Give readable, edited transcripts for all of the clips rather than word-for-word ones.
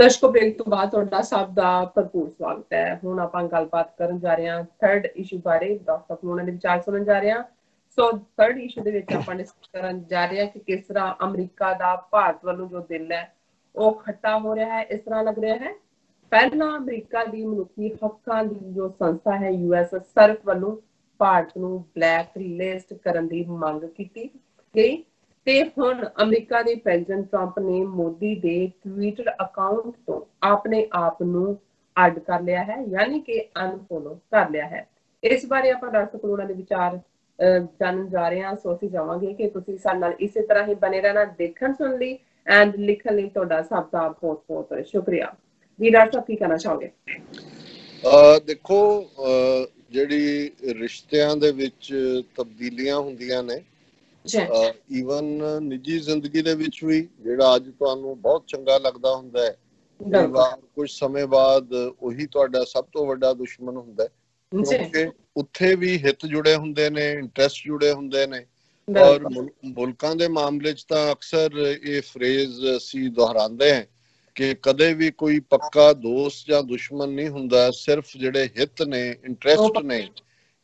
ਦਰਸ਼ਕੋ break ਤੋਂ ਬਾਅਦ ਤੁਹਾਡਾ ਸਭ ਦਾ ਭਰਪੂਰ ਸਵਾਗਤ ਹੈ। ਹੁਣ ਆਪਾਂ ਗੱਲਬਾਤ ਕਰਨ ਜਾ ਰਹੇ ਹਾਂ ਥਰਡ ਇਸ਼ੂ ਬਾਰੇ। ਡਾਕਟਰ ਫਲੋਨਾ ਦੇ ਵਿਚਾਰ ਸੁਣਨ ਜਾ ਰਹੇ ਹਾਂ। ਸੋ ਥਰਡ ਇਸ਼ੂ ਦੇ ਵਿੱਚ ਆਪਾਂ ਡਿਸਕਸ ਕਰਨ ਜਾ ਰਹੇ ਹਾਂ ਕਿ ਕਿਸ ਤਰ੍ਹਾਂ ਅਮਰੀਕਾ ਦਾ ਭਾਰਤ ਵੱਲੋਂ ਜੋ ਦਿਲ ਹੈ ਉਹ ਖੱਟਾ ਹੋ ਰਿਹਾ ਹੈ। ਇਸ ਤਰ੍ਹਾਂ ਲੱਗ ਰਿਹਾ ਹੈ ਪਹਿਲਾਂ ਅਮਰੀਕਾ ਦੀ ਮਨੁੱਖੀ ਹੱਕਾਂ ਦੀ ਜੋ ਸੰਸਥਾ ਹੈ US ਸਰਕ ਵੱਲੋਂ ਭਾਰਤ ਨੂੰ ਬਲੈਕ ਲਿਸਟ ਕਰਨ ਦੀ ਮੰਗ ਕੀਤੀ ਗਈ ਤੇ ਹੁਣ ਅਮਰੀਕਾ ਦੇ ਪ੍ਰੈਜ਼ੀਡੈਂਟ ਟਰੰਪ ਨੇ ਮੋਦੀ ਦੇ ਟਵਿੱਟਰ ਅਕਾਊਂਟ ਤੋਂ ਆਪਣੇ ਆਪ ਨੂੰ ਅੱਡ ਕਰ ਲਿਆ ਹੈ, ਯਾਨੀ ਕਿ ਅਨਫੋਲੋ ਕਰ ਲਿਆ ਹੈ। ਇਸ ਬਾਰੇ ਆਪਾਂ ਡਾਕਟਰ ਫਲੋਨਾ ਦੇ ਵਿਚਾਰ ਜਾਣਨ ਜਾ ਰਹੇ ਹਾਂ। ਸੋ ਅਸੀਂ ਚਾਹਾਂਗੇ ਕਿ ਤੁਸੀਂ ਸਾਡੇ ਨਾਲ ਇਸੇ ਤਰ੍ਹਾਂ ਹੀ ਬਣੇ ਰਹਿਣਾ ਦੇਖਣ ਸੁਣਨ ਲਈ ਐਂਡ ਲਿਖਣ ਲਈ। ਤੁਹਾਡਾ ਸਭ ਦਾ ਬਹੁਤ ਬਹੁਤ ਸ਼ੁਕਰੀਆ। ਜੀ ਡਾਕਟਰ ਸਾਹਿਬ ਕੀ ਕਹਿਣਾ ਚਾਹੋਗੇ? ਦੇਖੋ, ਜਿਹੜੀ ਰਿਸ਼ਤਿਆਂ ਦੇ ਵਿੱਚ ਤਬਦੀਲੀਆਂ ਹੁੰਦੀਆਂ ਨੇ, ਈਵਨ ਨਿੱਜੀ ਜ਼ਿੰਦਗੀ ਦੇ ਵਿੱਚ ਵੀ, ਜਿਹੜਾ ਅੱਜ ਤੁਹਾਨੂੰ ਬਹੁਤ ਚੰਗਾ ਲੱਗਦਾ ਹੁੰਦਾ ਹੈ ਕਈ ਵਾਰ ਕੁਝ ਸਮੇਂ ਬਾਅਦ ਉਹੀ ਤੁਹਾਡਾ ਸਭ ਤੋਂ ਵੱਡਾ ਦੁਸ਼ਮਣ ਹੁੰਦਾ ਹੈ, ਕਿਉਂਕਿ ਉੱਥੇ ਵੀ ਹਿੱਤ ਜੁੜੇ ਹੁੰਦੇ ਨੇ, ਇੰਟਰਸਟ ਜੁੜੇ ਹੁੰਦੇ ਨੇ। ਔਰ ਮੁਲਕਾਂ ਦੇ ਮਾਮਲੇ 'ਚ ਤਾਂ ਅਕਸਰ ਇਹ ਫਰੇਜ਼ ਅਸੀਂ ਦੁਹਰਾਉਂਦੇ ਹਾਂ ਕਿ ਕਦੇ ਵੀ ਕੋਈ ਪੱਕਾ ਦੋਸਤ ਜਾਂ ਦੁਸ਼ਮਣ ਨਹੀਂ ਹੁੰਦਾ, ਸਿਰਫ ਜਿਹੜੇ ਹਿੱਤ ਨੇ, ਇੰਟਰਸਟ ਨੇ,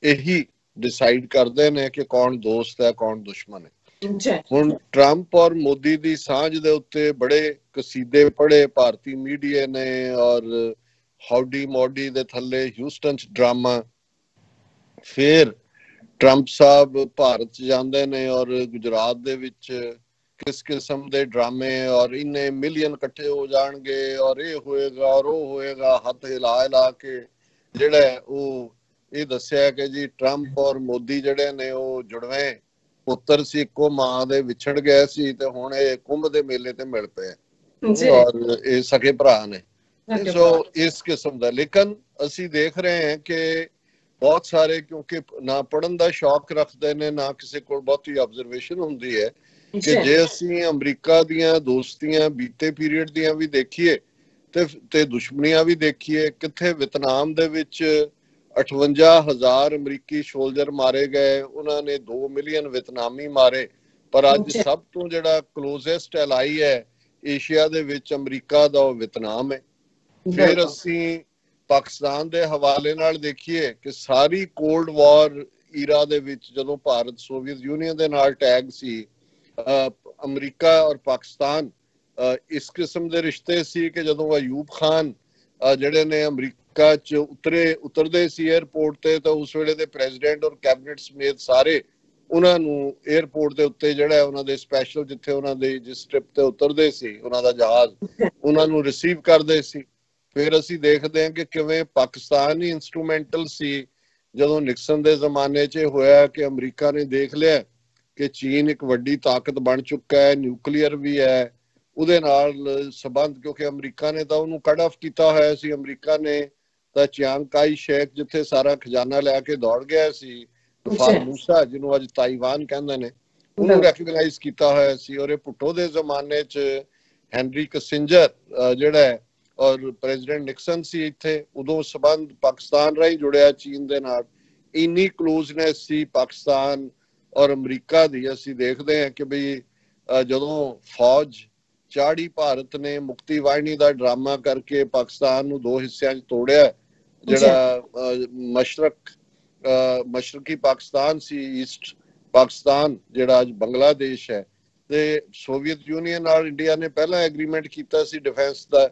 ਇਹੀ ਡਿਸਾਈਡ ਕਰਦੇ ਨੇ ਕਿ ਕੌਣ ਦੋਸਤ ਹੈ ਕੌਣ ਦੁਸ਼ਮਣ ਹੈ। ਹੁਣ ਟਰੰਪ ਔਰ ਮੋਦੀ ਦੀ ਸਾਂਝ ਦੇ ਉੱਤੇ ਬੜੇ ਕਸੀਦੇ ਪੜ੍ਹੇ ਭਾਰਤੀ ਮੀਡੀਆ ਨੇ, ਔਰ ਹਾਊਡੀ ਮੋਡੀ ਦੇ ਥੱਲੇ ਹਿਊਸਟਨ 'ਚ ਡਰਾਮਾ। ਫਿਰ ਟਰੰਪ ਸਾਹਿਬ ਭਾਰਤ 'ਚ ਜਾਂਦੇ ਨੇ ਔਰ ਗੁਜਰਾਤ ਦੇ ਵਿੱਚ ਕਿਸ ਕਿਸਮ ਦੇ ਡਰਾਮੇ, ਔਰ ਇੰਨੇ ਮਿਲੀਅਨ ਇਕੱਠੇ ਹੋ ਜਾਣਗੇ ਔਰ ਇਹ ਹੋਏਗਾ ਔਰ ਉਹ ਹੋਏਗਾ, ਹੱਥ ਹਿਲਾ ਕੇ ਜਿਹੜਾ ਉਹ ਇਹ ਦੱਸਿਆ ਕਿ ਜੀ ਟਰੰਪ ਔਰ ਮੋਦੀ ਜਿਹੜੇ ਨੇ ਉਹ ਜੁੜਵੇਂ ਪੁੱਤਰ ਸੀ, ਇੱਕੋ ਮਾਂ ਦੇ, ਵਿਛੜ ਗਏ ਸੀ ਤੇ ਹੁਣ ਇਹ ਕੁੰਭ ਦੇ ਮੇਲੇ ਤੇ ਮਿਲ ਪਏ ਔਰ ਇਹ ਸਕੇ ਭਰਾ ਨੇ। ਸੋ ਇਸ ਕਿਸਮ ਦਾ। ਲੇਕਿਨ ਅਸੀਂ ਦੇਖ ਰਹੇ ਹਾਂ ਕਿ ਬਹੁਤ ਸਾਰੇ, ਕਿਉਂਕਿ ਨਾ ਪੜ੍ਹਨ ਦਾ ਸ਼ੌਕ ਰੱਖਦੇ ਨੇ, ਨਾ ਕਿਸੇ ਕੋਲ ਬਹੁਤੀ ਆਬਜ਼ਰਵੇਸ਼ਨ ਹੁੰਦੀ ਹੈ, ਕਿ ਜੇ ਅਸੀਂ ਅਮਰੀਕਾ ਦੀਆਂ ਦੋਸਤੀਆਂ ਬੀਤੇ ਪੀਰੀਅਡ ਦੀਆਂ ਵੀ ਦੇਖੀਏ ਤੇ ਦੁਸ਼ਮਣੀਆਂ ਵੀ ਦੇਖੀਏ, ਕਿੱਥੇ ਵਿਤਨਾਮ ਦੇ ਵਿੱਚ 58,000 ਅਮਰੀਕੀ ਸੋਲਜਰ ਮਾਰੇ ਗਏ, ਉਹਨਾਂ ਨੇ 2 ਮਿਲੀਅਨ ਵਿਤਨਾਮੀ ਮਾਰੇ। ਪਰ ਅੱਜ ਸਭ ਤੋਂ ਜਿਹੜਾ ਕਲੋਜ਼ੈਸਟ ਐਲਾਈ ਹੈ ਏਸ਼ੀਆ ਦੇ ਵਿੱਚ ਅਮਰੀਕਾ ਦਾ, ਉਹ ਵਿਤਨਾਮ ਹੈ। ਫਿਰ ਅਸੀਂ ਪਾਕਿਸਤਾਨ ਦੇ ਹਵਾਲੇ ਨਾਲ ਦੇਖੀਏ ਕਿ ਸਾਰੀ ਕੋਲਡ ਵਾਰ ਈਰਾ ਦੇ ਵਿੱਚ ਜਦੋਂ ਭਾਰਤ ਸੋਵੀਅਤ ਯੂਨੀਅਨ ਦੇ ਨਾਲ ਟੈਗ ਸੀ, ਅਮਰੀਕਾ ਔਰ ਪਾਕਿਸਤਾਨ ਇਸ ਕਿਸਮ ਦੇ ਰਿਸ਼ਤੇ ਸੀ ਕਿ ਜਦੋਂ ਅਯੂਬ ਖਾਨ ਜਿਹੜੇ ਨੇ ਅਮਰੀਕਾ 'ਚ ਉਤਰਦੇ ਸੀ ਏਅਰਪੋਰਟ ਤੇ, ਤਾਂ ਉਸ ਵੇਲੇ ਦੇ ਪ੍ਰੈਜ਼ੀਡੈਂਟ ਔਰ ਕੈਬਨਿਟ ਸਮੇਤ ਸਾਰੇ ਉਹਨਾਂ ਨੂੰ ਏਅਰਪੋਰਟ ਦੇ ਉੱਤੇ ਜਿਹੜਾ ਉਹਨਾਂ ਦੇ ਸਪੈਸ਼ਲ, ਜਿੱਥੇ ਉਹਨਾਂ ਦੇ ਜਿਸ ਟ੍ਰਿਪ ਤੇ ਉਤਰਦੇ ਸੀ ਉਹਨਾਂ ਦਾ ਜਹਾਜ਼, ਉਹਨਾਂ ਨੂੰ ਰਿਸੀਵ ਕਰਦੇ ਸੀ। ਫਿਰ ਅਸੀਂ ਦੇਖਦੇ ਹਾਂ ਕਿ ਕਿਵੇਂ ਪਾਕਿਸਤਾਨ ਹੀ ਇੰਸਟਰੂਮੈਂਟਲ ਸੀ ਜਦੋਂ ਨਿਕਸਨ ਦੇ ਜ਼ਮਾਨੇ 'ਚ ਹੋਇਆ ਕਿ ਅਮਰੀਕਾ ਨੇ ਦੇਖ ਲਿਆ ਕਿ ਚੀਨ ਇੱਕ ਵੱਡੀ ਤਾਕਤ ਬਣ ਚੁੱਕਾ ਹੈ, ਨਿਊਕਲੀਅਰ ਵੀ ਹੈ, ਉਹਦੇ ਨਾਲ ਸਬੰਧ, ਕਿਉਂਕਿ ਅਮਰੀਕਾ ਨੇ ਤਾਂ ਉਹਨੂੰ ਕੱਟ ਆਫ ਕੀਤਾ ਹੋਇਆ ਸੀ। ਅਮਰੀਕਾ ਨੇ ਤਾਂ ਚਿਆਂਗ ਕਾਈ ਸ਼ੇਕ, ਜਿੱਥੇ ਸਾਰਾ ਖਜ਼ਾਨਾ ਲੈ ਕੇ ਦੌੜ ਗਿਆ ਸੀ, ਫਾਰਮੂਸਾ ਜਿਹਨੂੰ ਅੱਜ ਤਾਈਵਾਨ ਕਹਿੰਦੇ ਨੇ, ਉਹਨੂੰ ਰੈਕਗਨਾਈਜ਼ ਕੀਤਾ ਹੋਇਆ ਸੀ। ਔਰ ਇਹ ਭੁੱਟੋ ਦੇ ਜ਼ਮਾਨੇ 'ਚ ਹੈਨਰੀ ਕਿਸਿੰਜਰ ਜਿਹੜਾ ਔਰ ਪ੍ਰੈਜ਼ੀਡੈਂਟ ਨਿਕਸਨ ਸੀ ਇੱਥੇ, ਉਦੋਂ ਸਬੰਧ ਪਾਕਿਸਤਾਨ ਰਾਹੀਂ ਜੁੜਿਆ ਚੀਨ ਦੇ ਨਾਲ। ਇੰਨੀ ਕਲੋਜ਼ਨੈਸ ਸੀ ਪਾਕਿਸਤਾਨ ਔਰ ਅਮਰੀਕਾ ਦੀ। ਅਸੀਂ ਦੇਖਦੇ ਹਾਂ ਕਿ ਬਈ ਜਦੋਂ ਫੌਜ ਚਾੜੀ, ਭਾਰਤ ਨੇ ਮੁਕਤੀ ਵਾਹਿਨੀ ਦਾ ਡਰਾਮਾ ਕਰਕੇ ਪਾਕਿਸਤਾਨ ਨੂੰ 2 ਹਿੱਸਿਆਂ 'ਚ ਤੋੜਿਆ, ਜਿਹੜਾ ਮਸ਼ਰਕੀ ਪਾਕਿਸਤਾਨ ਸੀ, ਈਸਟ ਪਾਕਿਸਤਾਨ ਜਿਹੜਾ ਅੱਜ ਬੰਗਲਾਦੇਸ਼ ਹੈ। ਤੇ ਸੋਵੀਅਤ ਯੂਨੀਅਨ ਨਾਲ ਇੰਡੀਆ ਨੇ ਪਹਿਲਾਂ ਐਗਰੀਮੈਂਟ ਕੀਤਾ ਸੀ ਡਿਫੈਂਸ ਦਾ,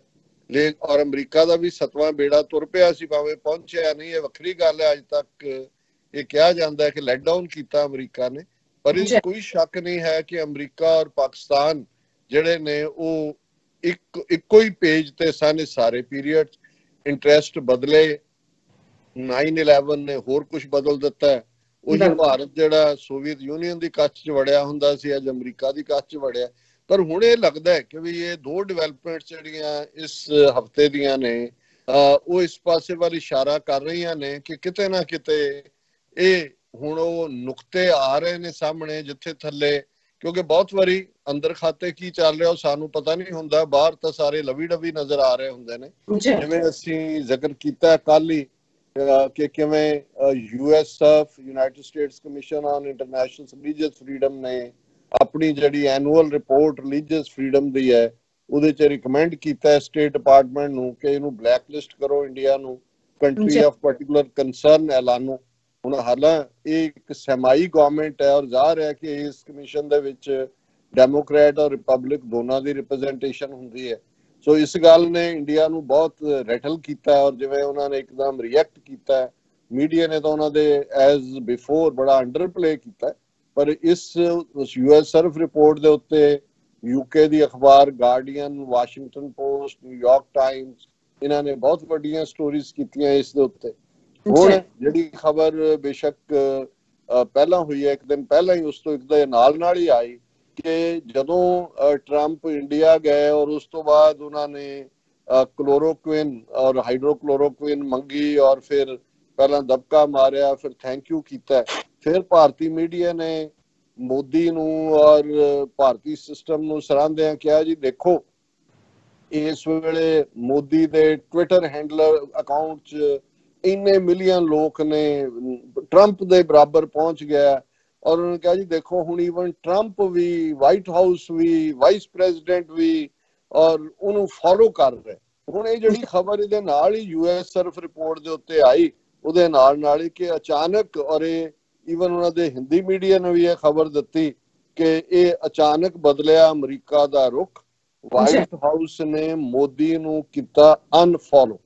ਔਰ ਅਮਰੀਕਾ ਦਾ ਵੀ 7ਵਾਂ ਬੇੜਾ ਤੁਰ ਪਿਆ ਸੀ, ਭਾਵੇਂ ਪਹੁੰਚਿਆ ਨਹੀਂ, ਇਹ ਵੱਖਰੀ ਗੱਲ ਹੈ। ਅੱਜ ਤੱਕ ਇਹ ਕਿਹਾ ਜਾਂਦਾ ਹੈ ਕਿ ਲੈਟ ਡਾਊਨ ਕੀਤਾ ਅਮਰੀਕਾ ਨੇ, ਪਰ ਇਹ ਕੋਈ ਸ਼ੱਕ ਨਹੀਂ ਹੈ ਕਿ ਅਮਰੀਕਾ ਔਰ ਪਾਕਿਸਤਾਨ ਜਿਹੜੇ ਨੇ ਉਹ ਇੱਕੋ ਹੀ ਪੇਜ ਤੇ ਸਨ ਇਸ ਸਾਰੇ ਪੀਰੀਅਡ। ਇੰਟਰਸਟ ਬਦਲੇ, 9/11 ਨੇ ਹੋਰ ਕੁਝ ਬਦਲ ਦਿੱਤਾ ਹੈ। ਉਹੀ ਭਾਰਤ ਜਿਹੜਾ ਸੋਵੀਅਤ ਯੂਨੀਅਨ ਦੀ ਕੱਛ 'ਚ ਵੜਿਆ ਹੁੰਦਾ ਸੀ, ਅੱਜ ਅਮਰੀਕਾ ਦੀ ਕੱਛ 'ਚ ਵੜਿਆ। ਪਰ ਹੁਣ ਇਹ ਲੱਗਦਾ ਹੈ ਕਿ ਵੀ ਇਹ 2 ਡਿਵੈਲਪਮੈਂਟਸ ਜਿਹੜੀਆਂ ਇਸ ਹਫ਼ਤੇ ਦੀਆਂ ਨੇ, ਉਹ ਇਸ ਪਾਸੇ ਵੱਲ ਇਸ਼ਾਰਾ ਕਰ ਰਹੀਆਂ ਨੇ ਕਿ ਕਿਤੇ ਨਾ ਕਿਤੇ ਇਹ ਹੁਣ ਉਹ ਨੁਕਤੇ ਆ ਰਹੇ ਨੇ ਸਾਹਮਣੇ, ਜਿੱਥੇ ਥੱਲੇ, ਕਿਉਂਕਿ ਬਹੁਤ ਵਾਰੀ ਅੰਦਰ ਖਾਤੇ ਕੀ ਚੱਲ ਰਿਹਾ ਉਹ ਸਾਨੂੰ ਪਤਾ ਨਹੀਂ ਹੁੰਦਾ, ਬਾਹਰ ਤਾਂ ਸਾਰੇ ਲਵੀ ਡਵੀ ਨਜ਼ਰ ਆ ਰਹੇ ਹੁੰਦੇ ਨੇ। ਜਿਵੇਂ ਅਸੀਂ ਜ਼ਿਕਰ ਕੀਤਾ ਕੱਲ ਹੀ ਕਿ ਕਿਵੇਂ USF, United States commission on international religious freedom ਨੇ ਆਪਣੀ ਜਿਹੜੀ ਐਨੂਅਲ ਰਿਪੋਰਟ ਰਿਲੀਜੀਅਸ ਫਰੀडम ਦੀ ਹੈ ਉਹਦੇ 'ਚ ਰਿਕਮੈਂਡ ਕੀਤਾ ਸਟੇਟ ਡਿਪਾਰਟਮੈਂਟ ਨੂੰ ਕਿ ਇਹਨੂੰ ਬਲੈਕਲਿਸਟ ਕਰੋ, ਇੰਡੀਆ ਨੂੰ ਕੰਟਰੀ ਆਫ ਪਾਰਟਿਕੂਲਰ ਕੰਸਰਨ ਐਲਾਨੋ। ਹੁਣ ਹਾਲਾਂ ਇਹ ਇੱਕ ਸੈਮਾਈ ਗਵਰਨਮੈਂਟ ਹੈ ਔਰ ਜ਼ਾਹਰ ਹੈ ਕਿ ਇਸ ਕਮਿਸ਼ਨ ਦੇ ਵਿੱਚ ਡੈਮੋਕ੍ਰੈਟ ਔਰ ਰਿਪਬਲਿਕ ਦੋਨਾਂ ਦੀ ਰਿਪਰੈਜ਼ੈਂਟੇਸ਼ਨ ਹੁੰਦੀ ਹੈ। ਸੋ ਇਸ ਗੱਲ ਨੇ ਇੰਡੀਆ ਨੂੰ ਬਹੁਤ ਰੈਟਲ ਕੀਤਾ ਔਰ ਜਿਵੇਂ ਉਹਨਾਂ ਨੇ ਇੱਕਦਮ ਰਿਐਕਟ ਕੀਤਾ, ਮੀਡੀਆ ਨੇ ਤਾਂ ਉਹਨਾਂ ਦੇ ਐਜ਼ ਬਿਫੋਰ ਬੜਾ ਅੰਡਰ ਪਲੇ ਕੀਤਾ, ਪਰ ਇਸ US ਸਰਫ ਰਿਪੋਰਟ ਦੇ ਉੱਤੇ UK ਦੀ ਅਖਬਾਰ guardian, Washington post, New York Times, ਇਹਨਾਂ ਨੇ ਬਹੁਤ ਵੱਡੀਆਂ ਸਟੋਰੀਜ਼ ਕੀਤੀਆਂ ਇਸ ਦੇ ਉੱਤੇ। ਹੁਣ ਜਿਹੜੀ ਖਬਰ ਬੇਸ਼ੱਕ ਪਹਿਲਾਂ ਹੋਈ ਹੈ, ਇੱਕ ਦਿਨ ਪਹਿਲਾਂ ਹੀ, ਉਸ ਤੋਂ ਇੱਕ ਦੇ ਨਾਲ ਹੀ ਆਈ ਕਿ ਜਦੋਂ ਟਰੰਪ ਇੰਡੀਆ ਗਏ ਔਰ ਉਸ ਤੋਂ ਬਾਅਦ ਉਹਨਾਂ ਨੇ ਕਲੋਰੋਕੁਇਨ ਔਰ ਹਾਈਡਰੋਕਲੋਰੋਕੁਇਨ ਮੰਗੀ ਔਰ ਫਿਰ ਪਹਿਲਾਂ ਦਬਕਾ ਮਾਰਿਆ, ਫਿਰ ਥੈਂਕ ਯੂ ਕੀਤਾ, ਫਿਰ ਭਾਰਤੀ ਮੀਡੀਆ ਨੇ ਮੋਦੀ ਨੂੰ ਔਰ ਭਾਰਤੀ ਸਿਸਟਮ ਨੂੰ ਸਰਾਹੁੰਦਿਆਂ ਕਿਹਾ ਜੀ ਦੇਖੋ ਇਸ ਵੇਲੇ ਮੋਦੀ ਦੇ ਟਵਿੱਟਰ ਹੈਂਡਲਰ ਅਕਾਊਂਟ 'ਚ ਇੰਨੇ ਮਿਲੀਅਨ ਲੋਕ ਨੇ, ਟਰੰਪ ਦੇ ਬਰਾਬਰ ਪਹੁੰਚ ਗਿਆ। ਔਰ ਉਹਨਾਂ ਨੇ ਕਿਹਾ ਜੀ ਦੇਖੋ ਹੁਣ ਈਵਨ ਟਰੰਪ ਵੀ, ਵਾਈਟ ਹਾਊਸ ਵੀ, ਵਾਈਸ ਪ੍ਰੈਜ਼ੀਡੈਂਟ ਵੀ ਔਰ ਉਹਨੂੰ ਫੋਲੋ ਕਰ ਰਹੇ। ਹੁਣ ਇਹ ਜਿਹੜੀ ਖਬਰ ਇਹਦੇ ਨਾਲ ਹੀ US ਸਰਫ ਰਿਪੋਰਟ ਦੇ ਉੱਤੇ ਆਈ, ਉਹਦੇ ਨਾਲ ਹੀ ਕਿ ਅਚਾਨਕ, ਔਰ ਇਹ ਈਵਨ ਉਹਨਾਂ ਦੇ ਹਿੰਦੀ ਮੀਡੀਆ ਨੇ ਵੀ ਇਹ ਖਬਰ ਦਿੱਤੀ ਕਿ ਇਹ ਅਚਾਨਕ ਬਦਲਿਆ ਅਮਰੀਕਾ ਦਾ ਰੁਖ, ਵਾਈਟ ਹਾਊਸ ਨੇ ਮੋਦੀ ਨੂੰ ਕੀਤਾ ਅਨਫੋਲੋ।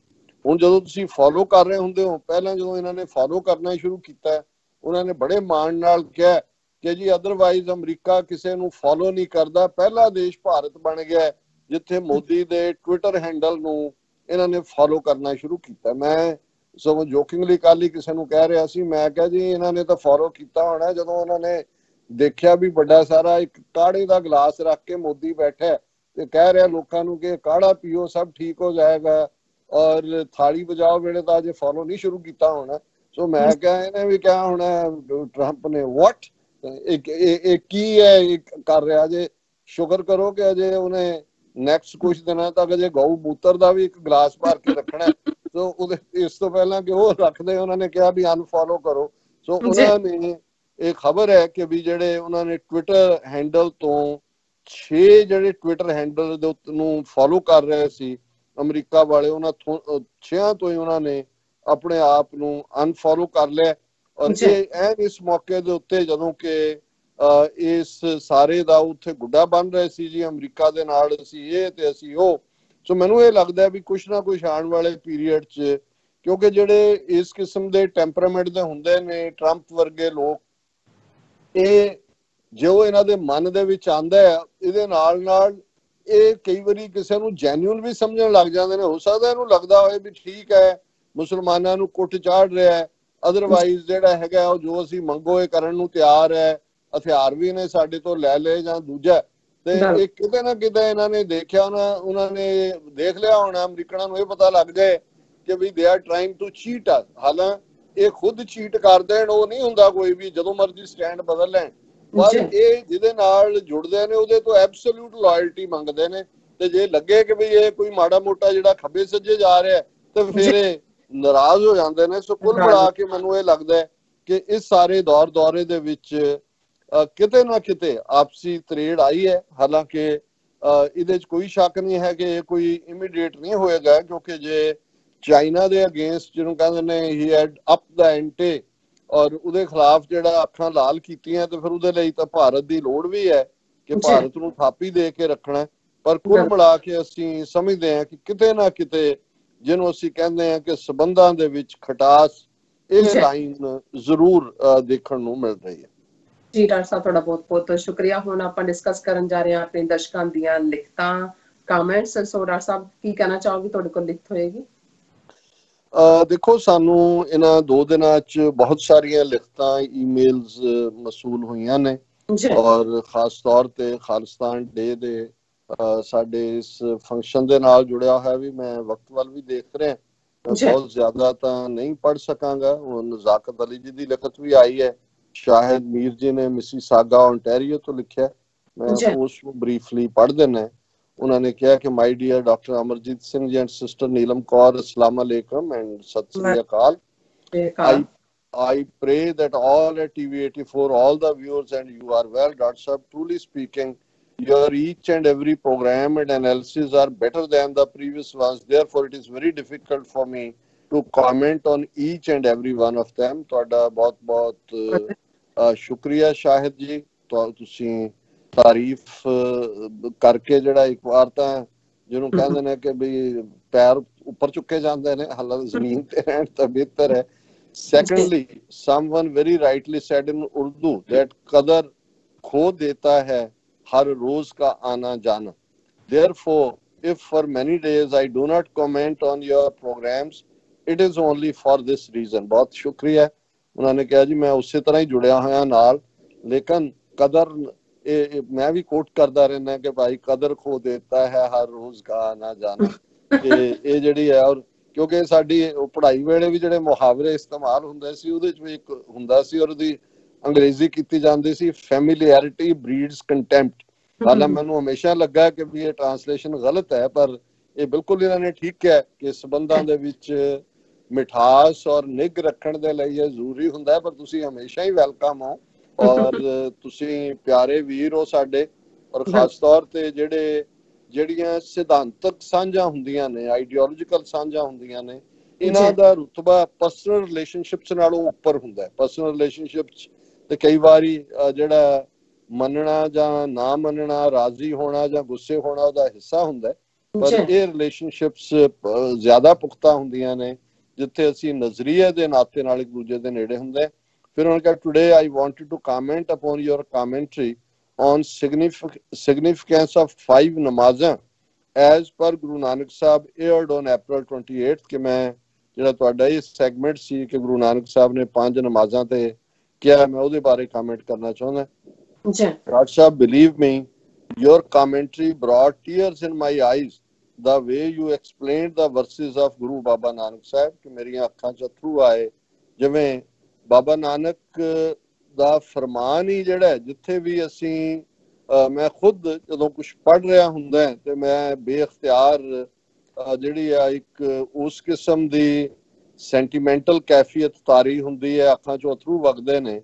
ਹੁਣ ਜਦੋਂ ਤੁਸੀਂ ਫੋਲੋ ਕਰ ਰਹੇ ਹੁੰਦੇ ਹੋ, ਪਹਿਲਾਂ ਜਦੋਂ ਇਹਨਾਂ ਨੇ ਫੋਲੋ ਕਰਨਾ ਸ਼ੁਰੂ ਕੀਤਾ, ਉਹਨਾਂ ਨੇ ਬੜੇ ਮਾਣ ਨਾਲ ਕਿਹਾ ਕਿ ਜੀ ਅਦਰਵਾਈਜ਼ ਅਮਰੀਕਾ ਕਿਸੇ ਨੂੰ ਫੋਲੋ ਨਹੀਂ ਕਰਦਾ, ਪਹਿਲਾ ਦੇਸ਼ ਭਾਰਤ ਬਣ ਗਿਆ ਜਿੱਥੇ ਮੋਦੀ ਦੇ ਟਵਿੱਟਰ ਹੈਂਡਲ ਨੂੰ ਇਹਨਾਂ ਨੇ ਫੋਲੋ ਕਰਨਾ ਸ਼ੁਰੂ ਕੀਤਾ। ਮੈਂ ਸਗੋਂ ਜੋਕਿੰਗਲੀ ਕੱਲ ਹੀ ਕਿਸੇ ਨੂੰ ਕਹਿ ਰਿਹਾ ਸੀ, ਮੈਂ ਕਿਹਾ ਜੀ ਇਹਨਾਂ ਨੇ ਤਾਂ ਫੋਲੋ ਕੀਤਾ ਹੋਣਾ ਜਦੋਂ ਉਹਨਾਂ ਨੇ ਦੇਖਿਆ ਵੀ ਵੱਡਾ ਸਾਰਾ ਇੱਕ ਕਾੜੇ ਦਾ ਗਲਾਸ ਰੱਖ ਕੇ ਮੋਦੀ ਬੈਠਾ ਤੇ ਕਹਿ ਰਿਹਾ ਲੋਕਾਂ ਨੂੰ ਕਿ ਕਾੜਾ ਪੀਓ ਸਭ ਠੀਕ ਹੋ ਜਾਏਗਾ ਔਰ ਥਾਲੀ ਵਜਾਓ ਵੇਲੇ ਤਾਂ ਅਜੇ ਫੋਲੋ ਨਹੀਂ ਸ਼ੁਰੂ ਕੀਤਾ ਹੋਣਾ। ਸੋ ਮੈਂ ਕਿਹਾ ਇਹਨੇ ਵੀ ਕਿਹਾ ਹੋਣਾ ਟਰੰਪ ਨੇ ਵਾਟ ਇਹ ਕੀ ਹੈ ਕਰ ਰਿਹਾ ਜੇ, ਸ਼ੁਕਰ ਕਰੋ ਕਿ ਅਜੇ ਉਹਨੇ ਨੈਕਸਟ ਕੁਝ ਦਿਨਾਂ ਤੱਕ ਅਜੇ ਗਊ ਮੂਤਰ ਦਾ ਵੀ ਇੱਕ ਗਲਾਸ ਭਰ ਕੇ ਰੱਖਣਾ। ਸੋ ਉਹਦੇ ਇਸ ਤੋਂ ਪਹਿਲਾਂ ਕਿ ਉਹ ਰੱਖਦੇ ਉਹਨਾਂ ਨੇ ਕਿਹਾ ਵੀ ਅਨਫੋਲੋ ਕਰੋ। ਸੋ ਉਹਨਾਂ ਨੇ ਇਹ ਖਬਰ ਹੈ ਕਿ ਵੀ ਜਿਹੜੇ ਉਹਨਾਂ ਨੇ ਟਵਿੱਟਰ ਹੈਂਡਲ ਤੋਂ 6 ਜਿਹੜੇ ਟਵਿੱਟਰ ਹੈਂਡਲ ਦੇ ਨੂੰ ਫੋਲੋ ਕਰ ਰਹੇ ਸੀ ਅਮਰੀਕਾ ਵਾਲੇ, ਉਹਨਾਂ 6 ਤੋਂ ਹੀ ਉਹਨਾਂ ਨੇ ਆਪਣੇ ਆਪ ਨੂੰ ਅਨਫੋਲੋ ਕਰ ਲਿਆ। ਔਰ ਇਹ ਇਸ ਮੌਕੇ ਦੇ ਉੱਤੇ ਜਦੋਂ ਕਿ ਇਸ ਸਾਰੇ ਦਾ ਉੱਥੇ ਗੁੱਡਾ ਬਣ ਰਹੇ ਸੀ ਜੀ ਅਮਰੀਕਾ ਦੇ ਨਾਲ, ਅਸੀਂ ਇਹ ਤੇ ਅਸੀਂ ਉਹ। ਸੋ ਮੈਨੂੰ ਇਹ ਲੱਗਦਾ ਵੀ ਕੁਛ ਨਾ ਕੁਛ ਆਉਣ ਵਾਲੇ ਪੀਰੀਅਡ 'ਚ, ਕਿਉਂਕਿ ਜਿਹੜੇ ਇਸ ਕਿਸਮ ਦੇ ਟੈਂਪਰਾਮੈਂਟ ਦੇ ਹੁੰਦੇ ਨੇ ਟਰੰਪ ਵਰਗੇ ਲੋਕ, ਇਹ ਜੋ ਇਹਨਾਂ ਦੇ ਮਨ ਦੇ ਵਿੱਚ ਆਉਂਦਾ ਹੈ ਇਹਦੇ ਨਾਲ ਇਹ ਕਈ ਵਾਰੀ ਕਿਸੇ ਨੂੰ ਜੈਨੂਇਨ ਵੀ ਸਮਝਣ ਲੱਗ ਜਾਂਦੇ ਨੇ। ਹੋ ਸਕਦਾ ਇਹਨੂੰ ਲੱਗਦਾ ਹੋਏ ਵੀ ਠੀਕ ਹੈ ਮੁਸਲਮਾਨਾਂ ਨੂੰ ਕੁੱਟ ਚਾੜ ਰਿਹਾ ਹੈ, ਅਦਰਵਾਈਜ਼ ਜਿਹੜਾ ਹੈਗਾ ਉਹ ਜੋ ਅਸੀਂ ਮੰਗੋ ਇਹ ਕਰਨ ਨੂੰ ਤਿਆਰ ਹੈ, ਹਥਿਆਰ ਵੀ ਨੇ ਸਾਡੇ ਤੋਂ ਲੈ ਲਏ ਜਾਂ ਦੂਜਾ। ਤੇ ਇਹ ਕਿਤੇ ਨਾ ਕਿਤੇ ਇਹਨਾਂ ਨੇ ਦੇਖਿਆ ਉਹਨਾਂ ਨੇ ਦੇਖ ਲਿਆ ਹੋਣਾ, ਅਮਰੀਕਨਾਂ ਨੂੰ ਇਹ ਪਤਾ ਲੱਗ ਜਾਏ ਕਿ ਵੀ they are trying to cheat us. ਹਾਲਾਂਕਿ ਇਹ ਖੁਦ ਚੀਟ ਕਰ ਦੇਣ ਉਹ ਨਹੀਂ ਹੁੰਦਾ ਕੋਈ ਵੀ, ਜਦੋਂ ਮਰਜ਼ੀ ਸਟੈਂਡ ਬਦਲ ਲੈਣ, ਪਰ ਇਹ ਜਿਹਦੇ ਨਾਲ ਜੁੜਦੇ ਨੇ ਉਹਦੇ ਤੋਂ ਐਬਸੋਲੂਟ ਲਾਇਲਟੀ ਮੰਗਦੇ ਨੇ। ਤੇ ਜੇ ਲੱਗੇ ਕਿ ਵੀ ਇਹ ਕੋਈ ਮਾੜਾ ਮੋਟਾ ਜਿਹੜਾ ਖੱਬੇ ਸੱਜੇ ਜਾ ਰਿਹਾ ਤੇ ਫਿਰ ਇਹ ਨਾਰਾਜ਼ ਹੋ ਜਾਂਦੇ ਨੇ। ਸੋ ਕੁੱਲ ਮਿਲਾ ਕੇ ਮੈਨੂੰ ਇਹ ਲੱਗਦਾ ਕਿ ਇਸ ਸਾਰੇ ਦੌਰੇ ਦੇ ਵਿੱਚ ਕਿਤੇ ਨਾ ਕਿਤੇ ਆਪਸੀ ਤਰੇੜ ਆਈ ਹੈ। ਹਾਲਾਂਕਿ ਇਹਦੇ 'ਚ ਕੋਈ ਸ਼ੱਕ ਨਹੀਂ ਹੈ ਕਿ ਇਹ ਕੋਈ ਇਮੀਡੀਏਟ ਨਹੀਂ ਹੋਏਗਾ, ਕਿਉਂਕਿ ਜੇ ਚਾਈਨਾ ਦੇ ਅਗੇਂਸਟ ਜਿਹਨੂੰ ਕਹਿੰਦੇ ਨੇ ਹੀ ਹੈਡ ਅਪ ਦਾ ਐਂਟੇ ਔਰ ਉਹਦੇ ਖਿਲਾਫ ਜਿਹੜਾ ਅੱਖਾਂ ਲਾਲ ਕੀਤੀਆਂ, ਤੇ ਫਿਰ ਉਹਦੇ ਲਈ ਤਾਂ ਭਾਰਤ ਦੀ ਲੋੜ ਵੀ ਹੈ ਕਿ ਭਾਰਤ ਨੂੰ ਥਾਪੀ ਦੇ ਕੇ ਰੱਖਣਾ। ਪਰ ਕੁੱਲ ਮਿਲਾ ਕੇ ਅਸੀਂ ਸਮਝਦੇ ਹਾਂ ਕਿ ਕਿਤੇ ਨਾ ਕਿਤੇ ਜਿਹਨੂੰ ਅਸੀਂ ਕਹਿੰਦੇ ਹਾਂ ਕਿ ਸਬੰਧਾਂ ਦੇ ਵਿੱਚ ਖਟਾਸ, ਇਹ ਲਾਈਨ ਜ਼ਰੂਰ ਦੇਖਣ ਨੂੰ ਮਿਲ ਰਹੀ ਹੈ। ਜੀ ਡਾਕਟਰ ਸਾਹਿਬ ਤੁਹਾਡਾ ਬਹੁਤ ਬਹੁਤ ਸ਼ੁਕਰੀਆ। ਹੁਣ ਆਪਾਂ ਡਿਸਕਸ ਕਰਨ ਜਾ ਰਹੇ ਹਾਂ ਆਪਣੇ ਦਰਸ਼ਕਾਂ ਦੀਆਂ ਲਿਖਤਾਂ, ਕਮੈਂਟਸ। ਸੋ ਡਾਕਟਰ ਸਾਹਿਬ ਕੀ ਕਹਿਣਾ ਚਾਹੋਗੇ, ਤੁਹਾਡੇ ਕੋਲ ਲਿਖਤ ਹੋਏਗੀ? ਦੇਖੋ ਸਾਨੂੰ ਇਹਨਾਂ 2 ਦਿਨਾਂ 'ਚ ਬਹੁਤ ਸਾਰੀਆਂ ਲਿਖਤਾਂ, ਈਮੇਲਸ ਮਸੂਲ ਹੋਈਆਂ ਨੇ ਔਰ ਖਾਸ ਤੌਰ ਤੇ ਖਾਲਿਸਤਾਨ ਡੇ ਦੇ ਸਾਡੇ ਇਸ ਫੰਕਸ਼ਨ ਦੇ ਨਾਲ ਜੁੜਿਆ ਹੋਇਆ ਵੀ ਮੈਂ ਵਕਤ ਵੱਲ ਵੀ ਦੇਖ ਰਿਹਾ, ਬਹੁਤ ਜ਼ਿਆਦਾ ਤਾਂ ਨਹੀਂ ਪੜ੍ਹ ਸਕਾਂਗਾ। ਨਜ਼ਾਕਤ ਅਲੀ ਜੀ ਦੀ ਲਿਖਤ ਵੀ ਆਈ ਹੈ, ਸ਼ਾਹਿਦ ਮੀਰ ਜੀ ਨੇ ਮਿਸੀਸਾਗਾ ਓਨਟਾਰੀਓ ਤੋਂ ਲਿਖਿਆ, ਮੈਂ ਉਸ ਨੂੰ ਬਰੀਫਲੀ ਪੜ੍ਹ ਦਿੰਦਾ। ਉਹਨਾਂ ਨੇ ਕਿਹਾ ਕਿ my dear doctor Amarjit Singh ji and sister Neelam Kaur, Islam ਅਲੈਕਮ and Sat Sri Akal. I pray that all at TV 84, all the viewers and you are well. Dr. Sahab, truly speaking, your each and every program and analysis are better than the previous ones. Therefore, it is very difficult for me to comment on each and every one of them. ਤੁਹਾਡਾ ਬਹੁਤ ਬਹੁਤ ਸ਼ੁਕਰੀਆ ਸ਼ਾਹਿਦ ਜੀ, ਤੁਸੀਂ ਤਾਰੀਫ ਕਰਕੇ ਜਿਹੜਾ ਇੱਕ ਵਾਰ ਤਾਂ ਜਿਹਨੂੰ ਕਹਿੰਦੇ ਨੇ ਕਿ ਵੀ ਪੈਰ ਉੱਪਰ ਚੁੱਕੇ ਜਾਂਦੇ ਨੇ, ਹਾਲਾਂਕਿ ਜ਼ਮੀਨ ਤੇ ਰਹਿਣ ਤਾਂ ਬਿਹਤਰ ਹੈ. Secondly, someone very rightly said in Urdu that qadar खो देता है हर रोज का आना जाना. Therefore, if for many days I do not comment on your programs, it is only for this reason. बहुत शुक्रिया. उन्होंने कहा जी मैं उसी तरह ही जुड़िया होया नाल, लेकिन कदर मैं भी कोट करता रहना कि भाई कदर खो देता है हर रोज का आना जाना. ये ਜਿਹੜੀ ਹੈ, ਔਰ ਕਿਉਂਕਿ ਸਾਡੀ ਪੜ੍ਹਾਈ ਵੇਲੇ ਵੀ ਜਿਹੜੇ ਮੁਹਾਵਰੇ ਇਸਤੇਮਾਲ ਹੁੰਦੇ ਸੀ ਉਹਦੇ ਚ ਵੀ ਇੱਕ ਹੁੰਦਾ ਸੀ, ਔਰ ਉਹਦੀ ਅੰਗਰੇਜ਼ੀ ਕੀਤੀ ਜਾਂਦੀ ਸੀ ਫੈਮਿਲੀਅਰਿਟੀ ਬਰੀਡਸ ਕੰਟੈਂਪਟ. ਹਾਲਾਂਕਿ ਮੈਨੂੰ ਹਮੇਸ਼ਾ ਲੱਗਾ ਕਿ ਵੀ ਇਹ ਟ੍ਰਾਂਸਲੇਸ਼ਨ ਗਲਤ ਹੈ, ਪਰ ਇਹ ਬਿਲਕੁਲ ਇਹਨਾਂ ਨੇ ਠੀਕ ਹੈ ਕਿ ਸਬੰਧਾਂ ਦੇ ਵਿੱਚ ਮਿਠਾਸ ਔਰ ਨਿੱਘ ਰੱਖਣ ਦੇ ਲਈ ਇਹ ਜ਼ਰੂਰੀ ਹੁੰਦਾ ਹੈ. ਪਰ ਤੁਸੀਂ ਹਮੇਸ਼ਾ ਹੀ ਵੈਲਕਮ ਹੋ, ਔਰ ਤੁਸੀਂ ਪਿਆਰੇ ਵੀਰ ਹੋ ਸਾਡੇ, ਔਰ ਖਾਸ ਤੌਰ ਤੇ ਜਿਹੜੀਆਂ ਸਿਧਾਂਤਕ ਸਾਂਝਾਂ ਹੁੰਦੀਆਂ ਨੇ, ਆਈਡੀਓਲੋਜੀਕਲ ਸਾਂਝਾਂ ਹੁੰਦੀਆਂ ਨੇ, ਇਹਨਾਂ ਦਾ ਰੁਤਬਾ ਪਰਸਨਲ ਰਿਲੇਸ਼ਨਸ਼ਿਪਸ ਨਾਲੋਂ ਉੱਪਰ ਹੁੰਦਾ ਹੈ. ਪਰਸਨਲ ਰਿਲੇਸ਼ਨਸ਼ਿਪਸ ਤੇ ਕਈ ਵਾਰੀ ਜਿਹੜਾ ਮੰਨਣਾ ਜਾਂ ਨਾ ਮੰਨਣਾ, ਰਾਜ਼ੀ ਹੋਣਾ ਜਾਂ ਗੁੱਸੇ ਹੋਣਾ ਉਹਦਾ ਹਿੱਸਾ ਹੁੰਦਾ, ਪਰ ਇਹ ਰਿਲੇਸ਼ਨਸ਼ਿਪਸ ਜ਼ਿਆਦਾ ਪੁਖਤਾ ਹੁੰਦੀਆਂ ਨੇ ਜਿੱਥੇ ਅਸੀਂ ਨਜ਼ਰੀਏ ਦੇ ਨਾਤੇ ਨਾਲ ਇੱਕ ਦੂਜੇ ਦੇ ਨੇੜੇ ਹੁੰਦੇ. ਫਿਰ ਉਹਨਾਂ ਕਿਹਾ today I wanted to comment upon your commentary on significance of 5 ਨਮਾਜ਼ਾਂ as per Guru Nanak Sahib aired on April 28th. ਕਿ ਮੈਂ ਜਿਹੜਾ ਤੁਹਾਡਾ ਇਹ ਸੈਗਮੈਂਟ ਸੀ ਕਿ ਗੁਰੂ ਨਾਨਕ ਸਾਹਿਬ ਨੇ 5 ਨਮਾਜ਼ਾਂ ਤੇ ਕਿਹਾ, ਮੈਂ ਉਹਦੇ ਬਾਰੇ ਕਮੈਂਟ ਕਰਨਾ ਚਾਹੁੰਦਾ. Raj Sahib, believe me, your commentary brought tears in my eyes. The way you explained the verses of Guru Baba Nanak Sahib, ਕਿ ਮੇਰੀਆਂ ਅੱਖਾਂ 'ਚ ਅਥਰੂ ਆਏ. ਜਿਵੇਂ ਬਾਬਾ ਨਾਨਕ ਦਾ ਫਰਮਾਨ ਹੀ ਜਿਹੜਾ ਜਿੱਥੇ ਵੀ ਅਸੀਂ ਮੈਂ ਖੁਦ ਜਦੋਂ ਕੁਝ ਪੜ੍ਹ ਰਿਹਾ ਹੁੰਦਾ ਤੇ ਮੈਂ ਬੇਇਖਤਿਆਰ ਜਿਹੜੀ ਆ ਇੱਕ ਉਸ ਕਿਸਮ ਦੀ ਸੈਂਟੀਮੈਂਟਲ ਕੈਫੀਅਤ ਤਾਰੀ ਹੁੰਦੀ ਹੈ, ਅੱਖਾਂ 'ਚੋਂ ਅਥਰੂ ਵਗਦੇ ਨੇ,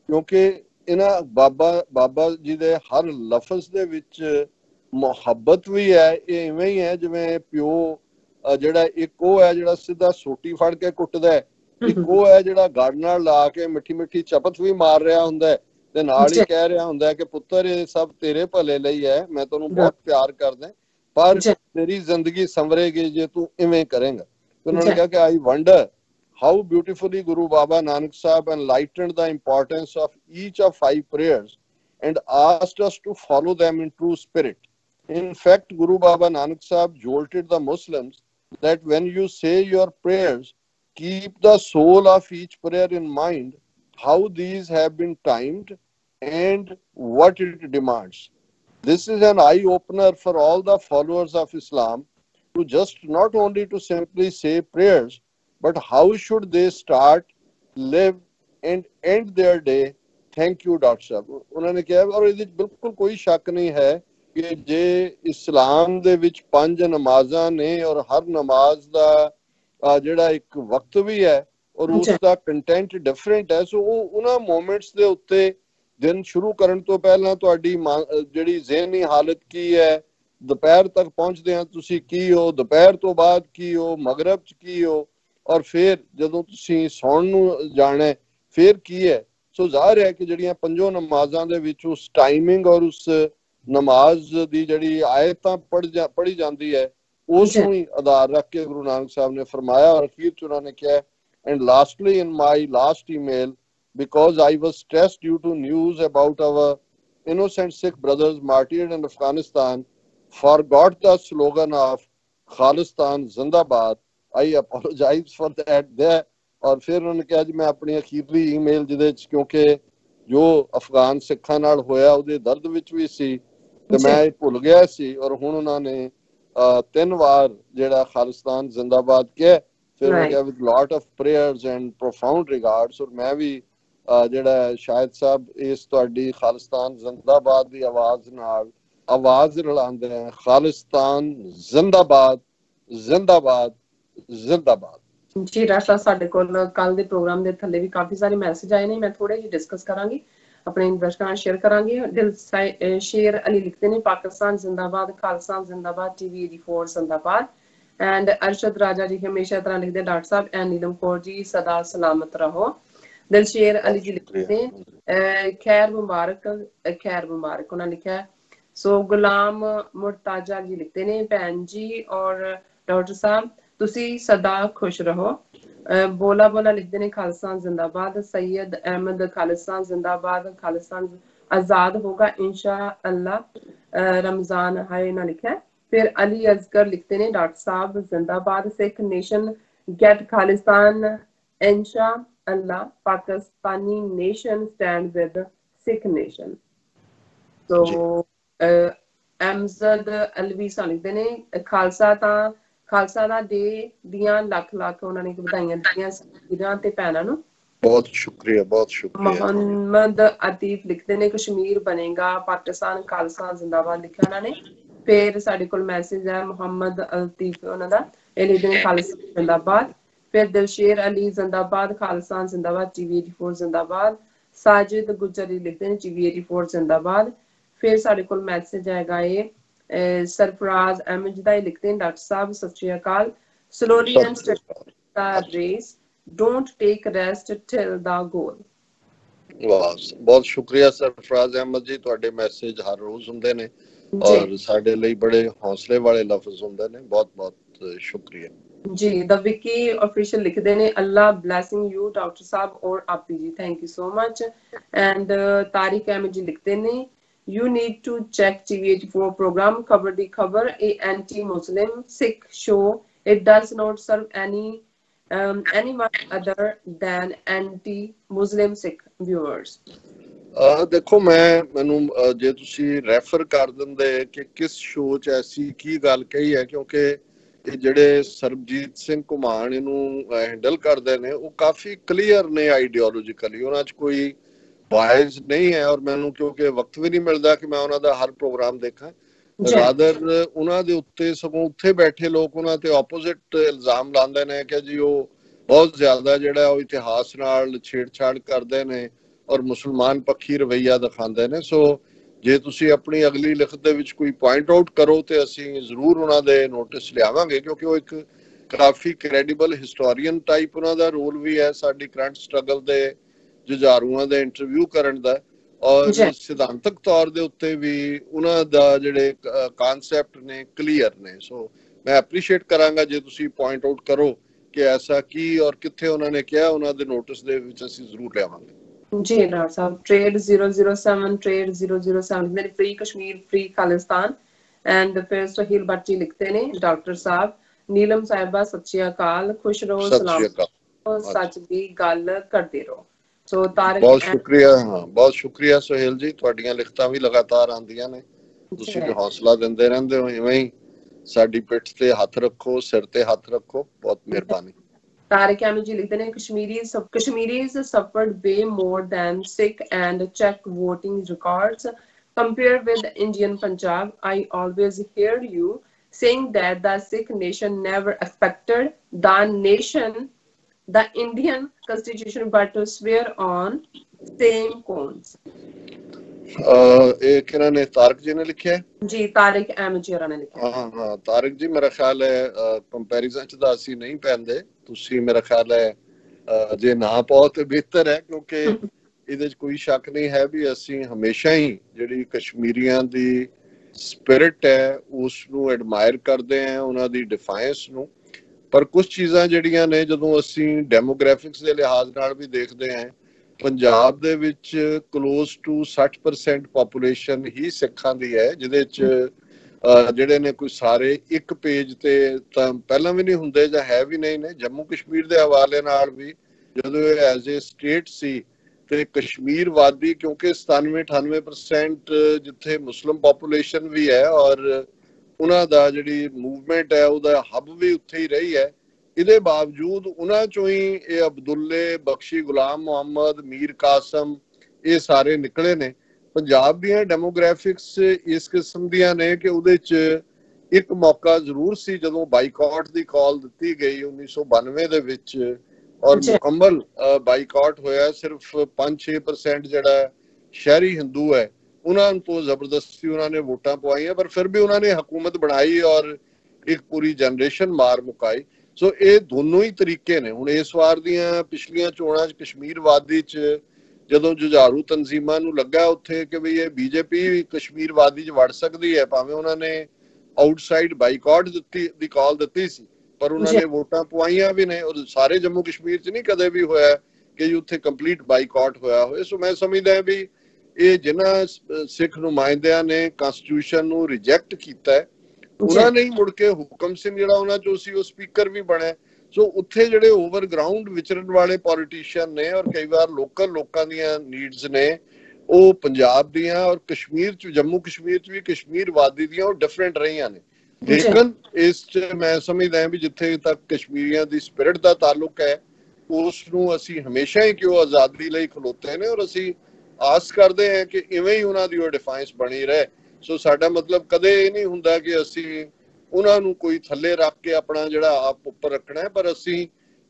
ਕਿਉਂਕਿ ਇਹਨਾਂ ਬਾਬਾ ਜੀ ਦੇ ਹਰ ਲਫ਼ਜ਼ ਦੇ ਵਿੱਚ ਮੁਹੱਬਤ ਵੀ ਹੈ. ਇਹ ਇਵੇਂ ਹੀ ਹੈ ਜਿਵੇਂ ਪਿਓ ਜਿਹੜਾ ਇੱਕ ਉਹ ਹੈ ਜਿਹੜਾ ਸਿੱਧਾ ਸੋਟੀ ਫੜ ਕੇ ਕੁੱਟਦਾ ਹੈ, ਇੱਕ ਉਹ ਹੈ ਜਿਹੜਾ ਗੜ ਨਾਲ ਲਾ ਕੇ ਮਿੱਠੀ ਮਿੱਠੀ ਚਪਤ ਵੀ ਮਾਰ ਰਿਹਾ ਹੁੰਦਾ ਹੈ ਤੇ ਨਾਲ ਹੀ ਕਹਿ ਰਿਹਾ ਹੁੰਦਾ ਕਿ ਪੁੱਤਰ ਇਹ ਸਭ ਤੇਰੇ ਭਲੇ ਲਈ ਹੈ, ਮੈਂ ਤੈਨੂੰ ਬਹੁਤ ਪਿਆਰ ਕਰਦਾ, ਪਰ ਤੇਰੀ ਜ਼ਿੰਦਗੀ ਸੰਵਰੇਗੀ ਜੇ ਤੂੰ ਇਵੇਂ ਕਰੇਂਗਾ. ਉਹਨਾਂ ਨੇ ਕਿਹਾ ਕਿ ਆਈ wonder how beautifully Guru Baba Nanak Sahib enlightened the importance of each of 5 prayers and asked us to follow them in true spirit. In fact, Guru Baba Nanak Sahib jolted the Muslims that when you say your prayers, keep the soul of each prayer in mind, how these have been timed and what it demands. This is an eye-opener for all the followers of Islam to just not only to simply say prayers, but how should they start, live and end their day. Thank you, Dr. Sahib. ਉਹਨਾਂ ਨੇ ਕਿਹਾ, ਔਰ ਇਹਦੇ ਵਿੱਚ ਬਿਲਕੁਲ ਕੋਈ ਸ਼ੱਕ ਨਹੀਂ ਹੈ ਕਿ ਜੇ ਇਸਲਾਮ ਦੇ ਵਿੱਚ 5 ਨਮਾਜ਼ਾਂ ਨੇ ਔਰ ਹਰ ਨਮਾਜ਼ ਦਾ ਜਿਹੜਾ ਇੱਕ ਵਕਤ ਵੀ ਹੈ ਔਰ ਉਸ ਦਾ ਕੰਟੈਂਟ ਡਿਫਰੈਂਟ ਹੈ, ਸੋ ਉਹ ਉਹਨਾਂ ਮੋਮੈਂਟਸ ਦੇ ਉੱਤੇ ਦਿਨ ਸ਼ੁਰੂ ਕਰਨ ਤੋਂ ਪਹਿਲਾਂ ਤੁਹਾਡੀ ਜਿਹੜੀ ਜ਼ਿਹਨੀ ਹਾਲਤ ਕੀ ਹੈ, ਦੁਪਹਿਰ ਤੱਕ ਪਹੁੰਚਦੇ ਆ ਤੁਸੀਂ ਕੀ ਹੋ, ਦੁਪਹਿਰ ਤੋਂ ਬਾਅਦ ਕੀ ਹੋ, ਮਗਰਬ 'ਚ ਕੀ ਹੋ, ਔਰ ਫਿਰ ਜਦੋਂ ਤੁਸੀਂ ਸੌਣ ਨੂੰ ਜਾਣਾ ਫਿਰ ਕੀ ਹੈ. ਸੋ ਜ਼ਾਹਿਰ ਹੈ ਕਿ ਜਿਹੜੀਆਂ 5 ਨਮਾਜ਼ਾਂ ਦੇ ਵਿੱਚ ਉਸ ਟਾਈਮਿੰਗ ਔਰ ਉਸ ਨਮਾਜ਼ ਦੀ ਜਿਹੜੀ ਆਇਤਾਂ ਪੜ੍ਹੀ ਜਾਂਦੀ ਹੈ ਉਸ ਨੂੰ ਹੀ ਆਧਾਰ ਰੱਖ ਕੇ ਗੁਰੂ ਨਾਨਕ ਸਾਹਿਬ ਨੇ ਫਰਮਾਇਆ. ਔਰ ਅਖੀਰ 'ਚ ਉਹਨਾਂ ਨੇ ਕਿਹਾ, and lastly in my last email, because I was stressed due to news about our innocent Sikh brothers martyred in Afghanistan, forgot the slogan of Khalistan Zindabad. I apologize for that there. ਔਰ ਫਿਰ ਉਹਨਾਂ ਨੇ ਕਿਹਾ ਜੀ ਮੈਂ ਆਪਣੀ ਅਖੀਰਲੀ email ਜਿਹਦੇ ਚ ਕਿਉਂਕਿ ਜੋ ਅਫਗਾਨ ਸਿੱਖਾਂ ਨਾਲ ਹੋਇਆ ਉਹਦੇ ਦਰਦ ਵਿੱਚ ਵੀ ਸੀ ਤੇ ਮੈਂ ਇਹ ਭੁੱਲ ਗਿਆ ਸੀ, ਔਰ ਹੁਣ ਉਹਨਾਂ ਨੇ 3 ਵਾਰ ਜਿਹੜਾ ਖਾਲਿਸਤਾਨ ਜ਼ਿੰਦਾਬਾਦ ਕਿਹਾ. ਫਿਰ ਉਹਨਾਂ ਕਿਹਾ with lot of prayers and profound regards. ਔਰ ਮੈਂ ਵੀ ਜਿਹੜਾ ਸ਼ਾਹਿਦ ਸਾਹਿਬ ਇਸ ਤੁਹਾਡੀ ਖਾਲਿਸਤਾਨ ਜ਼ਿੰਦਾਬਾਦ ਦੀ ਆਵਾਜ਼ ਨਾਲ ਆਵਾਜ਼ ਰਲਾਉਂਦੇ ਆ, ਖਾਲਿਸਤਾਨ ਜ਼ਿੰਦਾਬਾਦ ਜ਼ਿੰਦਾਬਾਦ ਜ਼ਿੰਦਾਬਾਦ. ਜੀ ਰਾਸ਼ਾ, ਸਾਡੇ ਕੋਲ ਕੱਲ ਦੇ ਪ੍ਰੋਗਰਾਮ ਦੇ ਥੱਲੇ ਵੀ ਕਾਫੀ ਸਾਰੇ ਮੈਸੇਜ ਆਏ ਨੇ, ਮੈਂ ਥੋੜੇ ਜਿਹੇ ਡਿਸਕਸ ਕਰਾਂਗੀ. अपने दर्शकों ਨਾਲ शेयर करांगे। दिल शेर अली लिखते हैं पाकिस्तान जिंदाबाद, खालसा जिंदाबाद, टीवी 84 जिंदाबाद। एंड अरशद राजा जी हमेशा तरह लिखते हैं डॉक्टर साहब एंड नीलम कौर जी सदा सलामत रहो। दिलशेर अली जी लिखते हैं खैर मुबारक, खैर मुबारक उन्होंने लिखा है। सो गुलाम मुर्ताजा जी लिखते हैं भैन जी और डॉक्टर साहब तुसी सदा खुश रहो। बोला बोला लिखते हैं खालिस्तान जिंदाबाद। सैयद अहमद खालिस्तान जिंदाबाद, खालिस्तान आजाद होगा इंशा अल्लाह। रमजान हाय ना लिखा है। फिर अली असगर लिखते हैं डॉक्टर साहब जिंदाबाद, सिख नेशन गेट खालिस्तान इंशा अल्लाह, Pakistani nation stand with Sikh nation. तो अहमद अलवी सा लिखते हैं खालसा ਤਾਂ ਖਾਲਸਾ ਦਾ ਡੇ ਦੀਆਂ ਲੱਖ ਲੱਖ ਉਹਨਾਂ ਨੇ ਵਧਾਈਆਂ ਦਿੱਤੀਆਂ ਵੀਰਾਂ ਤੇ ਭੈਣਾਂ ਨੂੰ। ਬਹੁਤ ਸ਼ੁਕਰੀਆ, ਬਹੁਤ ਸ਼ੁਕਰੀਆ। मोहम्मद आतिफ लिखते ने कश्मीर बनेगा पाकिस्तान खालसा जिंदाबाद लिखा उन्होंने। फिर साडे कोल मैसेज है मोहम्मद आतिफ उन्हां दा, ਇਹ लिखते ने खालसा जिंदाबाद। फिर दिलशेर अली जिंदाबाद, खालसा जिंदाबाद, टीवी 84 जिंदाबाद। साजिद गुजरी लिखते हैं टीवी 84 जिंदाबाद। फिर साडे कोल मैसेज हैगा ये सरफराज अहमद जी दा, लिखते हैं डॉक्टर साहब Sat Shri Akal, slowly and steady race, don't take rest till the goal. ਵਾਹ, ਬਹੁਤ ਸ਼ੁਕਰੀਆ ਸਰਫਰਾਜ਼ ਅਹਿਮਦ ਜੀ, ਤੁਹਾਡੇ ਮੈਸੇਜ ਹਰ ਰੋਜ਼ ਹੁੰਦੇ ਨੇ ਔਰ ਸਾਡੇ ਲਈ ਬੜੇ ਹੌਸਲੇ ਵਾਲੇ ਲਫ਼ਜ਼ ਹੁੰਦੇ ਨੇ। ਬਹੁਤ ਬਹੁਤ ਸ਼ੁਕਰੀਆ जी। द विकी ऑफिशियल लिखते हैं अल्लाह ब्लेसिंग यू डॉक्टर साहब और आपी जी, thank you so much. And Tariq Ahmed ji लिखते हैं you need to check TV 84 program Khabar Di Khabar, a anti Muslim Sikh show, it does not serve anyone other than anti muslim sikh viewers। ਦੇਖੋ ਮੈਨੂੰ ਜੇ ਤੁਸੀਂ ਰੈਫਰ ਕਰ ਦਿੰਦੇ ਕਿ ਕਿਸ ਸ਼ੋਅ 'ਚ ਐਸੀ ਕੀ ਗੱਲ ਕਹੀ ਹੈ, ਕਿਉਂਕਿ ਇਹ ਜਿਹੜੇ ਸਰਬਜੀਤ ਸਿੰਘ ਘੁਮਾਣ ਇਹਨੂੰ ਹੈਂਡਲ ਕਰਦੇ ਨੇ ਉਹ ਕਾਫੀ ਕਲੀਅਰ ਨੇ ਆਈਡੀਓਲੋਜੀਕਲੀ, ਉਹਨਾਂ 'ਚ ਕੋਈ ਬਾਇਸ ਨਹੀਂ ਹੈ। ਔਰ ਮੈਨੂੰ ਕਿਉਂਕਿ ਵਕਤ ਵੀ ਨਹੀਂ ਮਿਲਦਾ ਕਿ ਮੈਂ ਉਹਨਾਂ ਦਾ ਹਰ ਪ੍ਰੋਗਰਾਮ ਦੇਖਾਂ, ਰਾਦਰ ਉਹਨਾਂ ਦੇ ਉੱਤੇ ਸਗੋਂ ਉੱਥੇ ਬੈਠੇ ਲੋਕ ਉਹਨਾਂ ਤੇ ਆਪੋਜ਼ਿਟ ਇਲਜ਼ਾਮ ਲਾਉਂਦੇ ਨੇ ਕਿ ਜੀ ਉਹ ਬਹੁਤ ਜ਼ਿਆਦਾ ਜਿਹੜਾ ਉਹ ਇਤਿਹਾਸ ਨਾਲ ਛੇੜਛਾੜ ਕਰਦੇ ਨੇ ਔਰ ਮੁਸਲਮਾਨ ਪੱਖੀ ਰਵੱਈਆ ਦਿਖਾਉਂਦੇ ਨੇ। ਸੋ ਜੇ ਤੁਸੀਂ ਆਪਣੀ ਅਗਲੀ ਲਿਖਤ ਦੇ ਵਿੱਚ ਕੋਈ ਪੁਆਇੰਟ ਆਊਟ ਕਰੋ ਤੇ ਅਸੀਂ ਜ਼ਰੂਰ ਉਹਨਾਂ ਦੇ ਨੋਟਿਸ ਲਿਆਵਾਂਗੇ, ਕਿਉਂਕਿ ਉਹ ਇੱਕ ਕਾਫੀ ਕ੍ਰੈਡੀਬਲ ਹਿਸਟੋਰੀਅਨ ਟਾਈਪ ਉਹਨਾਂ ਦਾ ਰੋਲ ਵੀ ਹੈ ਸਾਡੀ ਕਰੰਟ ਸਟਰਗਲ ਦੇ ਜੁਝਾਰੂਆਂ ਦੇ ਇੰਟਰਵਿਊ ਕਰਨ ਦਾ, ਔਰ ਸਿਧਾਂਤਕ ਤੌਰ ਦੇ ਉੱਤੇ ਵੀ ਉਹਨਾਂ ਦਾ ਜਿਹੜੇ ਕਾਨਸੈਪਟ ਨੇ ਕਲੀਅਰ ਨੇ। ਸੋ ਮੈਂ ਐਪਰੀਸ਼ੀਏਟ ਕਰਾਂਗਾ ਜੇ ਤੁਸੀਂ ਪੁਆਇੰਟ ਆਊਟ ਕਰੋ ਕਿ ਐਸਾ ਕੀ ਔਰ ਕਿੱਥੇ ਉਹਨਾਂ ਨੇ ਕਿਹਾ, ਉਹਨਾਂ ਦੇ ਨੋਟਿਸ ਦੇ ਵਿੱਚ ਅਸੀਂ ਜ਼ਰੂਰ ਲਿਆਵਾਂਗੇ। जी डॉक्टर साहब ट्रेड 007 ट्रेड 007 मेरी free Kashmir free Khalistan. And फिर सुहेल भट्ट जी लिखते ने डॉक्टर साहब नीलम साहिबा सत श्री अकाल, खुश रहो, सलाम सच दी गल करदे रहो। सो तारिक बहुत शुक्रिया। हाँ बहुत शुक्रिया सुहेल जी, ਤੁਹਾਡੀਆਂ ਲਿਖਤਾਂ ਵੀ ਲਗਾਤਾਰ ਆਉਂਦੀਆਂ ਨੇ, ਤੁਸੀਂ ਵੀ ਹੌਸਲਾ ਦਿੰਦੇ ਰਹਿੰਦੇ ਹੋ, ਇਵੇਂ ਹੀ ਸਾਡੀ ਪਿੱਠ ਤੇ ਹੱਥ ਰੱਖੋ, ਸਿਰ ਤੇ ਹੱਥ ਰੱਖੋ, ਬਹੁਤ ਮਿਹਰਬਾਨੀ। Tariq Ahmed ji likhte hain Kashmiris suffered way more than Sikh and check voting records compared with Indian Punjab. I always hear you saying that the Sikh nation never affected the Indian constitution but to swear on same cones। ਇਹ ਕਿਹਨਾਂ ਨੇ? ਤਾਰਿਕ ਜੀ ਨੇ ਲਿਖਿਆ ਜੀ, ਤਾਰਿਕ ਅਹਿਮਦ ਜੀ ਹੋਰਾਂ ਨੇ ਲਿਖਿਆ। ਹਾਂ ਤਾਰਿਕ ਜੀ, ਮੇਰਾ ਖਿਆਲ ਹੈ ਕੰਪੈਰੀਜ਼ਨ 'ਚ ਤਾਂ ਅਸੀਂ ਨਹੀਂ ਪੈਂਦੇ, ਤੁਸੀਂ ਮੇਰਾ ਖਿਆਲ ਹੈ ਜੇ ਨਾ ਪਾਓ ਤੇ ਬਿਹਤਰ ਹੈ, ਕਿਉਂਕਿ ਇਹਦੇ 'ਚ ਕੋਈ ਸ਼ੱਕ ਨਹੀਂ ਹੈ ਵੀ ਅਸੀਂ ਹਮੇਸ਼ਾ ਹੀ ਜਿਹੜੀ ਕਸ਼ਮੀਰੀਆਂ ਦੀ ਸਪਿਰਿਟ ਹੈ ਉਸ ਨੂੰ ਐਡਮਾਇਰ ਕਰਦੇ ਹਾਂ, ਉਹਨਾਂ ਦੀ ਡਿਫਾਈਂਸ ਨੂੰ। ਪਰ ਕੁਝ ਚੀਜ਼ਾਂ ਜਿਹੜੀਆਂ ਨੇ ਜਦੋਂ ਅਸੀਂ ਡੈਮੋਗ੍ਰਾਫਿਕਸ ਦੇ ਲਿਹਾਜ਼ ਨਾਲ ਵੀ ਦੇਖਦੇ ਹਾਂ, ਪੰਜਾਬ ਦੇ ਵਿੱਚ ਕਲੋਜ਼ ਟੂ 60% ਪਾਪੂਲੇਸ਼ਨ ਹੀ ਸਿੱਖਾਂ ਦੀ ਹੈ, ਜਿਹਦੇ 'ਚ ਜਿਹੜੇ ਨੇ ਕੋਈ ਸਾਰੇ ਇੱਕ ਪੇਜ ਤੇ ਤਾਂ ਪਹਿਲਾਂ ਵੀ ਨਹੀਂ ਹੁੰਦੇ ਜਾਂ ਹੈ ਵੀ ਨਹੀਂ ਨੇ। ਜੰਮੂ ਕਸ਼ਮੀਰ ਦੇ ਹਵਾਲੇ ਨਾਲ ਵੀ ਜਦੋਂ ਇਹ ਐਜ਼ ਏ ਸਟੇਟ ਸੀ ਤੇ ਕਸ਼ਮੀਰ ਵਾਦੀ, ਕਿਉਂਕਿ 97-98% ਜਿੱਥੇ ਮੁਸਲਿਮ ਪਾਪੂਲੇਸ਼ਨ ਵੀ ਹੈ ਔਰ ਉਹਨਾਂ ਦਾ ਜਿਹੜੀ ਮੂਵਮੈਂਟ ਹੈ ਉਹਦਾ ਹੱਬ ਵੀ ਉੱਥੇ ਹੀ ਰਹੀ ਹੈ, ਇਹਦੇ ਬਾਵਜੂਦ ਉਹਨਾਂ ਚੋਂ ਹੀ ਇਹ ਅਬਦੁੱਲੇ ਬਖਸ਼ੀ, ਗੁਲਾਮ ਮੁਹੰਮਦ, ਮੀਰ ਕਾਸਮ ਇਹ ਸਾਰੇ ਨਿਕਲੇ ਨੇ। ਪੰਜਾਬ ਦੀਆਂ ਡੈਮੋਗ੍ਰਾਫਿਕਸ ਇਸ ਕਿਸਮ ਦੀਆਂ ਨੇ ਕਿ ਉਹਦੇ 'ਚ ਇੱਕ ਮੌਕਾ ਜ਼ਰੂਰ ਸੀ ਜਦੋਂ ਬਾਈਕਾਟ ਦੀ ਕਾਲ ਦਿੱਤੀ ਗਈ 1992 ਦੇ ਵਿੱਚ, ਔਰ ਮੁਕੰਮਲ ਬਾਈਕਾਟ ਹੋਇਆ। ਸਿਰਫ 5-6% ਜਿਹੜਾ शहरी हिंदू है उन्होंने तो जबरदस्ती उन्होंने वोटां पवाई, पर फिर भी उन्होंने हुकूमत बनाई और एक पूरी जनरेशन मार मुकाई। सो ये दोनों ही तरीके ने। हुण इस वार दीआं पिछलियां चोणां च कश्मीर वादी च ਜਦੋਂ ਜੁਝਾਰੂ ਤਨਜ਼ੀਮਾਂ ਨੂੰ ਲੱਗਾ ਉੱਥੇ ਕਿ ਵੀ ਇਹ ਬੀਜੇਪੀ ਕਸ਼ਮੀਰ ਵਾਦੀ 'ਚ ਵੜ ਸਕਦੀ ਹੈ, ਭਾਵੇਂ ਉਹਨਾਂ ਨੇ ਆਊਟਸਾਈਡ ਬਾਈਕਾਟ ਦੀ ਕਾਲ ਦਿੱਤੀ ਸੀ, ਪਰ ਉਹਨਾਂ ਨੇ ਵੋਟਾਂ ਪਵਾਈਆਂ ਵੀ ਨੇ। ਔਰ ਸਾਰੇ ਜੰਮੂ ਕਸ਼ਮੀਰ 'ਚ ਨਹੀਂ ਕਦੇ ਵੀ ਹੋਇਆ ਕਿ ਉੱਥੇ ਕੰਪਲੀਟ ਬਾਈਕਾਟ ਹੋਇਆ ਹੋਵੇ। ਸੋ ਮੈਂ ਸਮਝਦਾ ਵੀ ਇਹ ਜਿਨ੍ਹਾਂ ਸਿੱਖ ਨੁਮਾਇੰਦਿਆਂ ਨੇ ਕਨਸਟੀਟਿਊਸ਼ਨ ਨੂੰ ਰਿਜੈਕਟ ਕੀਤਾ ਉਹਨਾਂ ਨੇ ਹੀ ਮੁੜ ਕੇ ਹੁਕਮ ਸਿੰਘ ਜਿਹੜਾ ਉਹਨਾਂ 'ਚੋਂ ਸੀ ਉਹ ਸਪੀਕਰ ਵੀ ਬਣਿਆ। ਸੋ ਉੱਥੇ ਜਿਹੜੇ ਓਵਰਗਰਾਊਂਡ ਵਿਚਰਨ ਵਾਲੇ ਪੋਲੀਟੀਸ਼ੀਅਨ ਨੇ ਔਰ ਕਈ ਵਾਰ ਲੋਕਲ ਲੋਕਾਂ ਦੀਆਂ ਨੀਡਸ ਨੇ ਉਹ ਪੰਜਾਬ ਦੀਆਂ ਔਰ ਕਸ਼ਮੀਰ 'ਚ ਜੰਮੂ ਕਸ਼ਮੀਰ 'ਚ ਵੀ ਕਸ਼ਮੀਰ ਵਾਦੀ ਦੀਆਂ ਉਹ ਡਿਫਰੈਂਟ ਰਹੀਆਂ ਨੇ। ਲੇਕਿਨ ਇਸ 'ਚ ਮੈਂ ਸਮਝਦਾ ਵੀ ਜਿੱਥੇ ਤੱਕ ਕਸ਼ਮੀਰੀਆਂ ਦੀ ਸਪਿਰਿਟ ਦਾ ਤਾਲੁਕ ਹੈ ਉਸ ਨੂੰ ਅਸੀਂ ਹਮੇਸ਼ਾ ਹੀ ਕਿ ਉਹ ਆਜ਼ਾਦੀ ਲਈ ਖਲੋਤੇ ਨੇ ਔਰ ਅਸੀਂ ਆਸ ਕਰਦੇ ਹਾਂ ਕਿ ਇਵੇਂ ਹੀ ਉਹਨਾਂ ਦੀ ਉਹ ਡਿਫਾਈਨਸ ਬਣੀ ਰਹੇ। ਸੋ ਸਾਡਾ ਮਤਲਬ ਕਦੇ ਇਹ ਨਹੀਂ ਹੁੰਦਾ ਕਿ ਅਸੀਂ ਉਹਨਾਂ ਨੂੰ ਕੋਈ ਥੱਲੇ ਰੱਖ ਕੇ ਆਪਣਾ ਜਿਹੜਾ ਆਪ ਉੱਪਰ ਰੱਖਣਾ ਹੈ, ਪਰ ਅਸੀਂ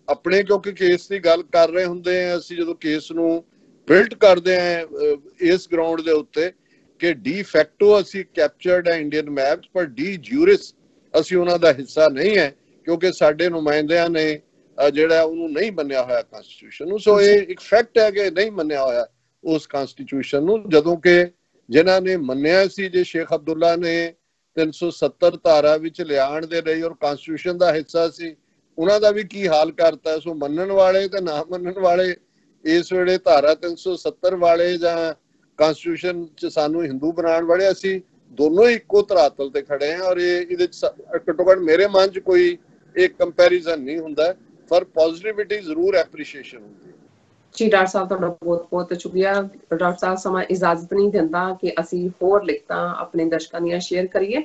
ਆਪਣੇ ਕਿਉਂਕਿ ਕੇਸ ਦੀ ਗੱਲ ਕਰ ਰਹੇ ਹੁੰਦੇ ਹਾਂ, ਅਸੀਂ ਜਦੋਂ ਕੇਸ ਨੂੰ ਬਿਲਡ ਕਰਦੇ ਹਾਂ ਇਸ ਗਰਾਊਂਡ ਦੇ ਉੱਤੇ ਕਿ ਡੀ ਫੈਕਟੋ ਅਸੀਂ ਕੈਪਚਰਡ ਹੈ ਇੰਡੀਅਨ ਮੈਪਸ, ਪਰ ਡੀ ਜਿਊਰਿਸ ਅਸੀਂ ਉਹਨਾਂ ਦਾ ਹਿੱਸਾ ਨਹੀਂ ਹੈ ਕਿਉਂਕਿ ਸਾਡੇ ਨੁਮਾਇੰਦਿਆਂ ਨੇ ਜਿਹੜਾ ਉਹਨੂੰ ਨਹੀਂ ਮੰਨਿਆ ਹੋਇਆ ਕਨਸਟੀਟਿਊਸ਼ਨ ਨੂੰ। ਸੋ ਇਹ ਇੱਕ ਫੈਕਟ ਹੈ ਕਿ ਨਹੀਂ ਮੰਨਿਆ ਹੋਇਆ ਉਸ ਕਨਸਟੀਟਿਊਸ਼ਨ ਨੂੰ, ਜਦੋਂ ਕਿ ਜਿਨ੍ਹਾਂ ਨੇ ਮੰਨਿਆ ਸੀ ਜੇ ਸ਼ੇਖ ਅਬਦੁੱਲਾ ਨੇ 370 ਧਾਰਾ ਵਿੱਚ ਲਿਆਉਣ ਦੇ ਲਈ ਔਰ ਕਨਸਟੀਟਿਊਸ਼ਨ ਦਾ ਹਿੱਸਾ ਸੀ, ਉਹਨਾਂ ਦਾ ਵੀ ਕੀ ਹਾਲ ਕਰਤਾ। ਸੋ ਮੰਨਣ ਵਾਲੇ ਤੇ ਨਾ ਮੰਨਣ ਵਾਲੇ ਇਸ ਵੇਲੇ ਧਾਰਾ 370 ਵਾਲੇ ਜਾਂ ਕਨਸਟੀਟਿਊਸ਼ਨ 'ਚ ਸਾਨੂੰ ਹਿੰਦੂ ਬਣਾਉਣ ਵਾਲੇ ਅਸੀਂ ਦੋਨੋਂ ਇੱਕੋ ਧਰਾਤਲ ਤੇ ਖੜੇ ਹਾਂ। ਔਰ ਇਹਦੇ 'ਚ ਘੱਟੋ ਘੱਟ ਮੇਰੇ ਮਨ 'ਚ ਕੋਈ ਇੱਕ ਕੰਪੈਰੀਜ਼ਨ ਨਹੀਂ ਹੁੰਦਾ, ਪਰ ਪੋਜ਼ਿਟਿਵਿਟੀ ਜ਼ਰੂਰ ਐਪਰੀਸ਼ੀਏਸ਼ਨ ਹੁੰਦੀ ਹੈ। ਜੀ ਡਾਕਟਰ ਸਾਹਿਬ ਤੁਹਾਡਾ ਬਹੁਤ ਬਹੁਤ ਸ਼ੁਕਰੀਆ। ਡਾਕਟਰ ਸਾਹਿਬ ਸਮਾਂ ਇਜਾਜ਼ਤ ਨਹੀਂ ਦਿੰਦਾ ਕਿ ਅਸੀਂ ਹੋਰ ਲਿਖਤਾਂ ਆਪਣੇ ਦਰਸ਼ਕਾਂ ਦੀਆਂ ਸ਼ੇਅਰ ਕਰੀਏ।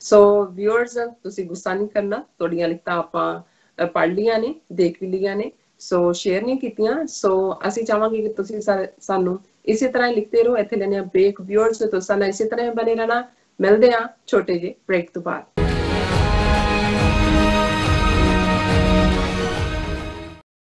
ਸੋ ਵਿਊਅਰਸ ਤੁਸੀਂ ਗੁੱਸਾ ਨਹੀਂ ਕਰਨਾ, ਤੁਹਾਡੀਆਂ ਲਿਖਤਾਂ ਆਪਾਂ ਪੜ੍ਹ ਲਈਆਂ ਨੇ, ਦੇਖ ਵੀ ਲਈਆਂ ਨੇ, ਸੋ ਸ਼ੇਅਰ ਨਹੀਂ ਕੀਤੀਆਂ। ਸੋ ਅਸੀਂ ਚਾਹਾਂਗੇ ਕਿ ਤੁਸੀਂ ਸਾਨੂੰ ਇਸੇ ਤਰ੍ਹਾਂ ਹੀ ਲਿਖਦੇ ਰਹੋ। ਇੱਥੇ ਲੈਣੇ ਆ ਬ੍ਰੇਕ। ਵਿਊਅਰਸ ਤੁਸੀਂ ਸਾਨੂੰ ਇਸੇ ਤਰ੍ਹਾਂ ਬਣੇ ਰਹਿਣਾ। ਮਿਲਦੇ ਆ ਛੋਟੇ ਜਿਹੇ ਬ੍ਰੇਕ ਤੋਂ ਬਾਅਦ।